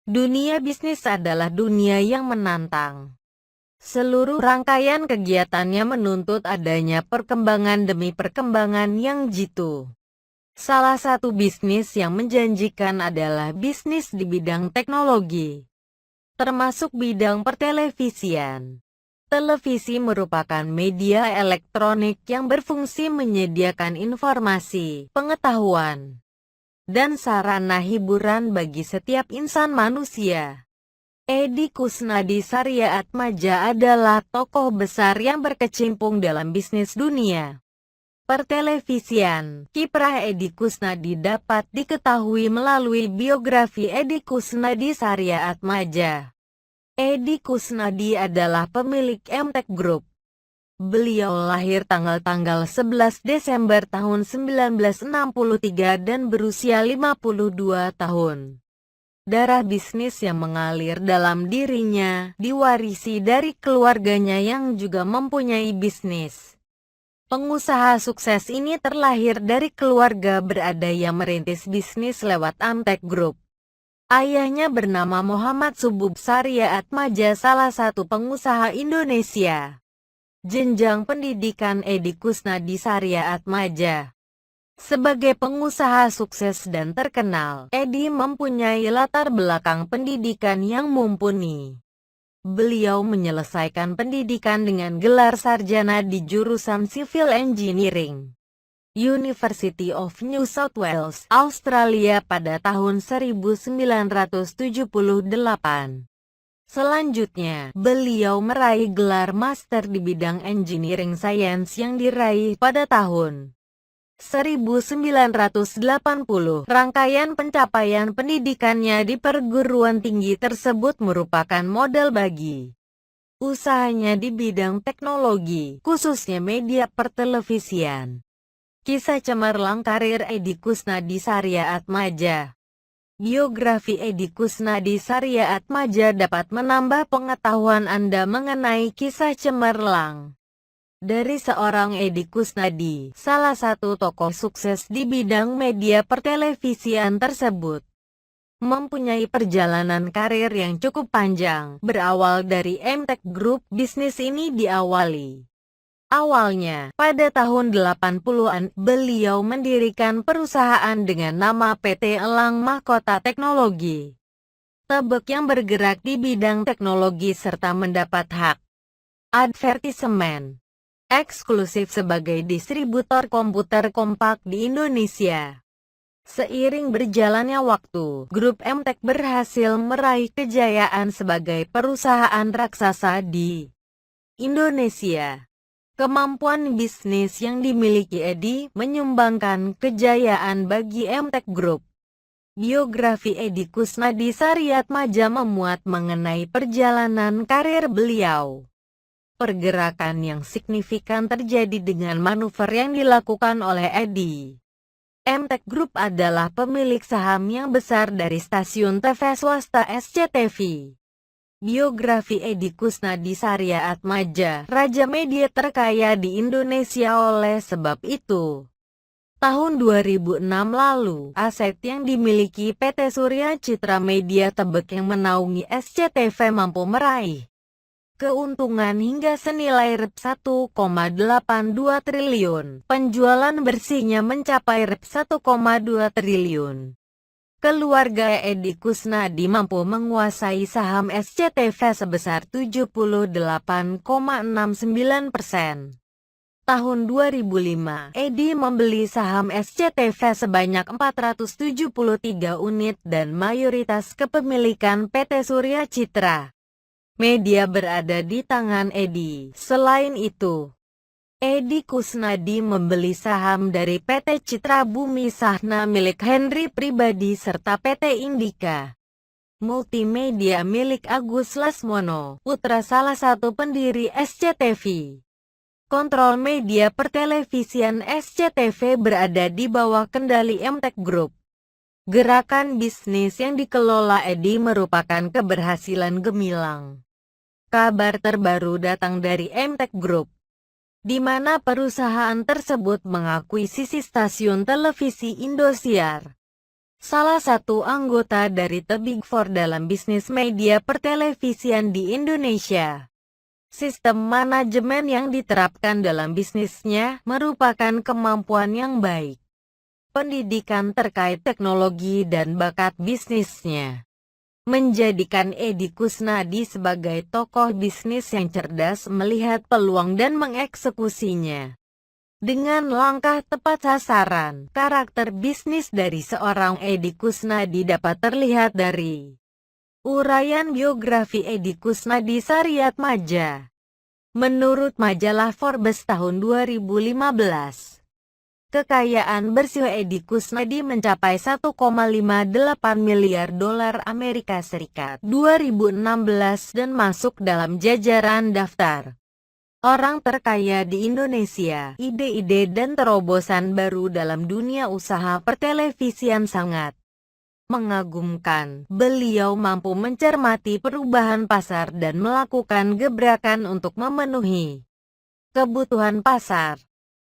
Dunia bisnis adalah dunia yang menantang. Seluruh rangkaian kegiatannya menuntut adanya perkembangan demi perkembangan yang jitu. Salah satu bisnis yang menjanjikan adalah bisnis di bidang teknologi, termasuk bidang pertelevisian. Televisi merupakan media elektronik yang berfungsi menyediakan informasi, pengetahuan, dan sarana hiburan bagi setiap insan manusia. Edi Kusnadi Saryaatmadja adalah tokoh besar yang berkecimpung dalam bisnis dunia pertelevisian. Kiprah Edi Kusnadi dapat diketahui melalui biografi Edi Kusnadi Saryaatmadja. Edi Kusnadi adalah pemilik Emtek Group. Beliau lahir tanggal 11 Desember tahun 1963 dan berusia 52 tahun. Darah bisnis yang mengalir dalam dirinya diwarisi dari keluarganya yang juga mempunyai bisnis. Pengusaha sukses ini terlahir dari keluarga berada yang merintis bisnis lewat Emtek Group. Ayahnya bernama Muhammad Subub Saryaatmadja, salah satu pengusaha Indonesia. Jenjang pendidikan Edi Kusnadi Saryaatmadja. Sebagai pengusaha sukses dan terkenal, Edi mempunyai latar belakang pendidikan yang mumpuni. Beliau menyelesaikan pendidikan dengan gelar sarjana di jurusan Civil Engineering, University of New South Wales, Australia pada tahun 1978. Selanjutnya, beliau meraih gelar master di bidang engineering science yang diraih pada tahun 1980. Rangkaian pencapaian pendidikannya di perguruan tinggi tersebut merupakan modal bagi usahanya di bidang teknologi, khususnya media pertelevisian. Kisah cemerlang karir Edi Kusnadi Saryaatmadja. Biografi Edi Kusnadi Saryaatmadja dapat menambah pengetahuan Anda mengenai kisah cemerlang dari seorang Edi Kusnadi, salah satu tokoh sukses di bidang media pertelevisian tersebut. Mempunyai perjalanan karir yang cukup panjang, berawal dari Emtek Group. Bisnis ini diawali awalnya, pada tahun 80-an, beliau mendirikan perusahaan dengan nama PT Elang Mahkota Teknologi Tebek yang bergerak di bidang teknologi serta mendapat hak advertisemen eksklusif sebagai distributor komputer kompak di Indonesia. Seiring berjalannya waktu, Grup Emtek berhasil meraih kejayaan sebagai perusahaan raksasa di Indonesia. Kemampuan bisnis yang dimiliki Edi menyumbangkan kejayaan bagi Emtek Group. Biografi Edi Kusnadi Saryaatmadja memuat mengenai perjalanan karir beliau. Pergerakan yang signifikan terjadi dengan manuver yang dilakukan oleh Edi. Emtek Group adalah pemilik saham yang besar dari stasiun TV swasta SCTV. Biografi Edi Kusnadi Saryaatmadja, raja media terkaya di Indonesia. Oleh sebab itu, tahun 2006 lalu, aset yang dimiliki PT Surya Citra Media Tebek yang menaungi SCTV mampu meraih keuntungan hingga senilai Rp1,82 triliun. Penjualan bersihnya mencapai Rp1,2 triliun. Keluarga Edi Kusnadi mampu menguasai saham SCTV sebesar 78,69%. Tahun 2005, Edi membeli saham SCTV sebanyak 473 unit dan mayoritas kepemilikan PT Surya Citra Media berada di tangan Edi. Selain itu, Edi Kusnadi membeli saham dari PT Citra Bumi Sahna milik Henry pribadi serta PT Indika Multimedia milik Agus Lasmono, putra salah satu pendiri SCTV. Kontrol media pertelevisian SCTV berada di bawah kendali Emtek Group. Gerakan bisnis yang dikelola Edi merupakan keberhasilan gemilang. Kabar terbaru datang dari Emtek Group, di mana perusahaan tersebut mengakuisisi stasiun televisi Indosiar. salah satu anggota dari The Big Four dalam bisnis media pertelevisian di Indonesia. Sistem manajemen yang diterapkan dalam bisnisnya merupakan kemampuan yang baik, pendidikan terkait teknologi dan bakat bisnisnya, menjadikan Edi Kusnadi sebagai tokoh bisnis yang cerdas melihat peluang dan mengeksekusinya. Dengan langkah tepat sasaran, karakter bisnis dari seorang Edi Kusnadi dapat terlihat dari uraian biografi Edi Kusnadi Saryatmadja. Menurut majalah Forbes tahun 2015, kekayaan bersih Edi Kusnadi mencapai 1,58 miliar dolar Amerika Serikat 2016 dan masuk dalam jajaran daftar orang terkaya di Indonesia. Ide-ide dan terobosan baru dalam dunia usaha pertelevisian sangat mengagumkan. Beliau mampu mencermati perubahan pasar dan melakukan gebrakan untuk memenuhi kebutuhan pasar.